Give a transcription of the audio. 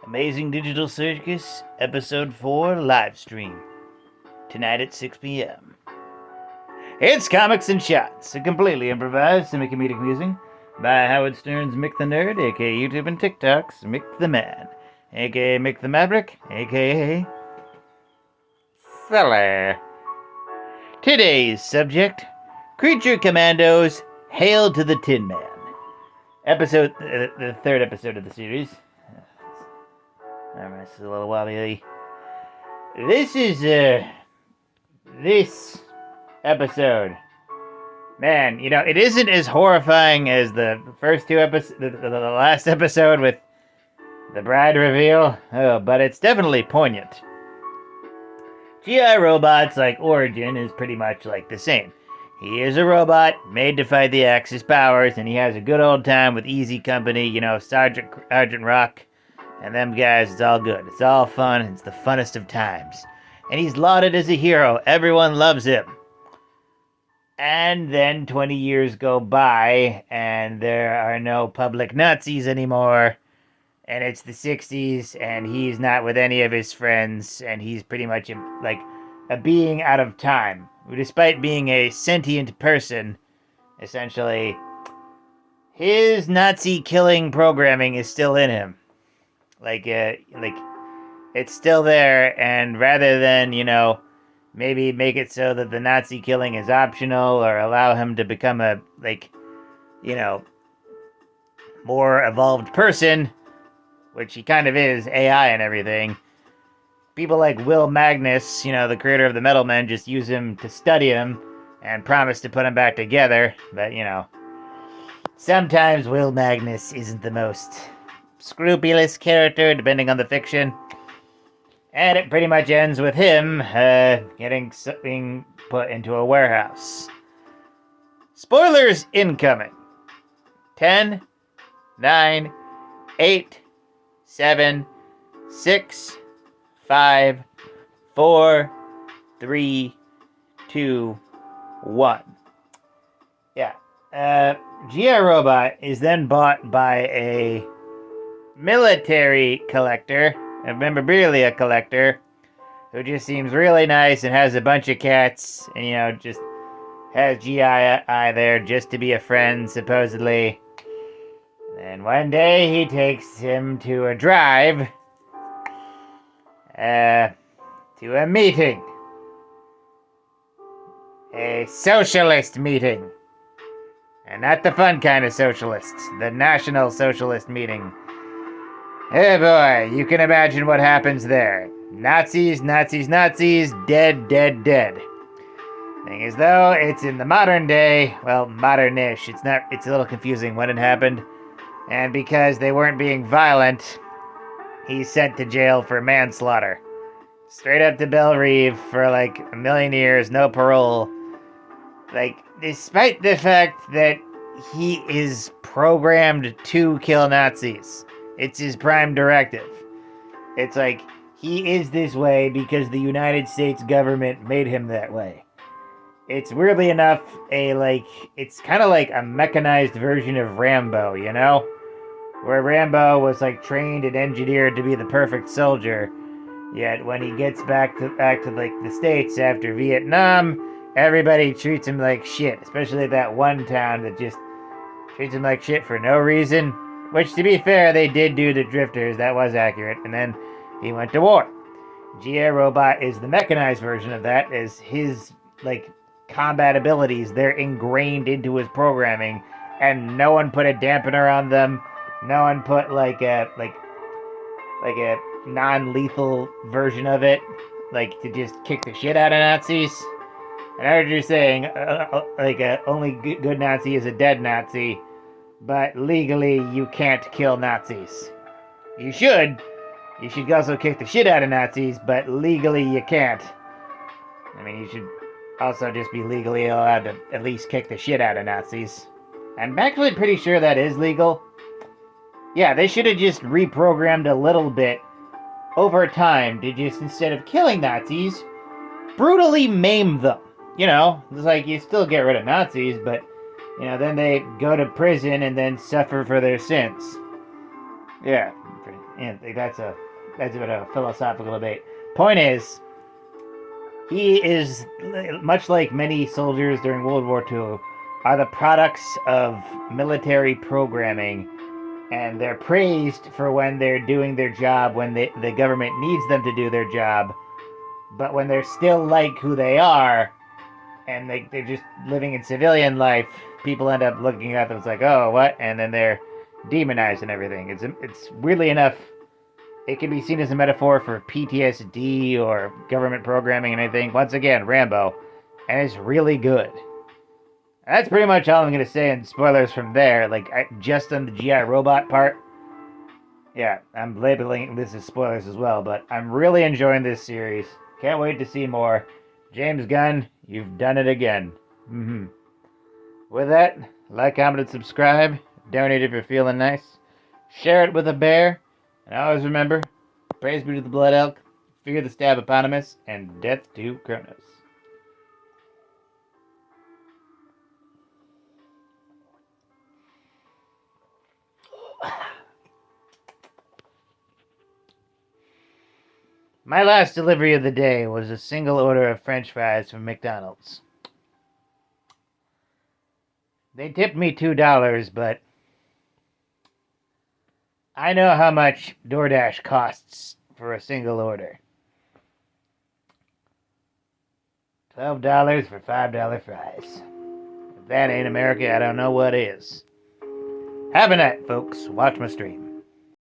Amazing Digital Circus, Episode 4 live stream. Tonight at 6 p.m. It's Comics and Shots, a completely improvised semi-comedic musing by Howard Stern's Mick the Nerd, aka YouTube and TikTok's Mick the Man, aka Mick the Maverick, aka Silly. Today's subject, Creature Commandos, Hail to the Tin Man. The third episode of the series. This is a little wobbly. This episode. Man, it isn't as horrifying as the first two episodes, the last episode with the bride reveal. Oh, but it's definitely poignant. G.I. Robot's origin is pretty much the same. He is a robot made to fight the Axis powers, and he has a good old time with Easy Company, Sergeant Rock. And them guys, it's all good. It's all fun. It's the funnest of times. And he's lauded as a hero. Everyone loves him. And then 20 years go by, and there are no public Nazis anymore. And it's the 60s, and he's not with any of his friends. And he's pretty much a being out of time. Despite being a sentient person, essentially, his Nazi killing programming is still in him. It's still there, and rather than, maybe make it so that the Nazi killing is optional or allow him to become a, more evolved person, which he kind of is, AI and everything, people like Will Magnus, the creator of the Metal Men, just use him to study him and promise to put him back together, but, sometimes Will Magnus isn't the most scrupulous character, depending on the fiction. And it pretty much ends with him being put into a warehouse. Spoilers incoming. 10, 9, 8, 7, 6, 5, 4, 3, 2, 1. Yeah. G.I. Robot is then bought by a military collector, a memorabilia collector, who just seems really nice and has a bunch of cats, and just has G.I. there just to be a friend, supposedly. And one day he takes him to a drive, to a meeting. A socialist meeting. And not the fun kind of socialist, the National Socialist meeting. Oh boy, you can imagine what happens there. Nazis, Nazis, Nazis, dead, dead, dead. Thing is, though, it's in the modern day, well, modern-ish. It's a little confusing when it happened. And because they weren't being violent, he's sent to jail for manslaughter. Straight up to Belle Reve for a million years, no parole. Despite the fact that he is programmed to kill Nazis. It's his prime directive. It's he is this way because the United States government made him that way. It's weirdly enough it's kind of like a mechanized version of Rambo, Where Rambo was trained and engineered to be the perfect soldier. Yet when he gets back to the States after Vietnam, everybody treats him like shit. Especially that one town that just treats him like shit for no reason. Which, to be fair, they did do the Drifters. That was accurate. And then he went to war. G.I. Robot is the mechanized version of that. As his, combat abilities, they're ingrained into his programming. And no one put a dampener on them. No one put, a non-lethal version of it. like to just kick the shit out of Nazis. And I heard you saying only good Nazi is a dead Nazi, but legally you can't kill Nazis. You should. You should also kick the shit out of Nazis, but legally you can't. I mean, you should also just be legally allowed to at least kick the shit out of Nazis. I'm actually pretty sure that is legal. Yeah, they should have just reprogrammed a little bit over time to just, instead of killing Nazis, brutally maim them. You know, it's like you still get rid of Nazis, but, you know, then they go to prison and then suffer for their sins. Yeah, that's a bit of a philosophical debate. Point is, he is, much like many soldiers during World War II, are the products of military programming, and they're praised for when they're doing their job, when the government needs them to do their job, but when they're still like who they are, and they're just living in civilian life, people end up looking at them, it's like, oh, what? And then they're demonized and everything. It's weirdly enough, it can be seen as a metaphor for PTSD or government programming and anything. Once again, Rambo. And it's really good. That's pretty much all I'm going to say, and spoilers from there. Like, just on the GI robot part. Yeah, I'm labeling this as spoilers as well, but I'm really enjoying this series. Can't wait to see more. James Gunn, you've done it again. With that, like, comment, and subscribe. Donate if you're feeling nice. Share it with a bear. And always remember, praise be to the Blood Elk, fear the Stab Eponymous, and death to Kronos. My last delivery of the day was a single order of French fries from McDonald's. They tipped me $2, but I know how much DoorDash costs for a single order. $12 for $5 fries. If that ain't America, I don't know what is. Have a night, folks. Watch my stream.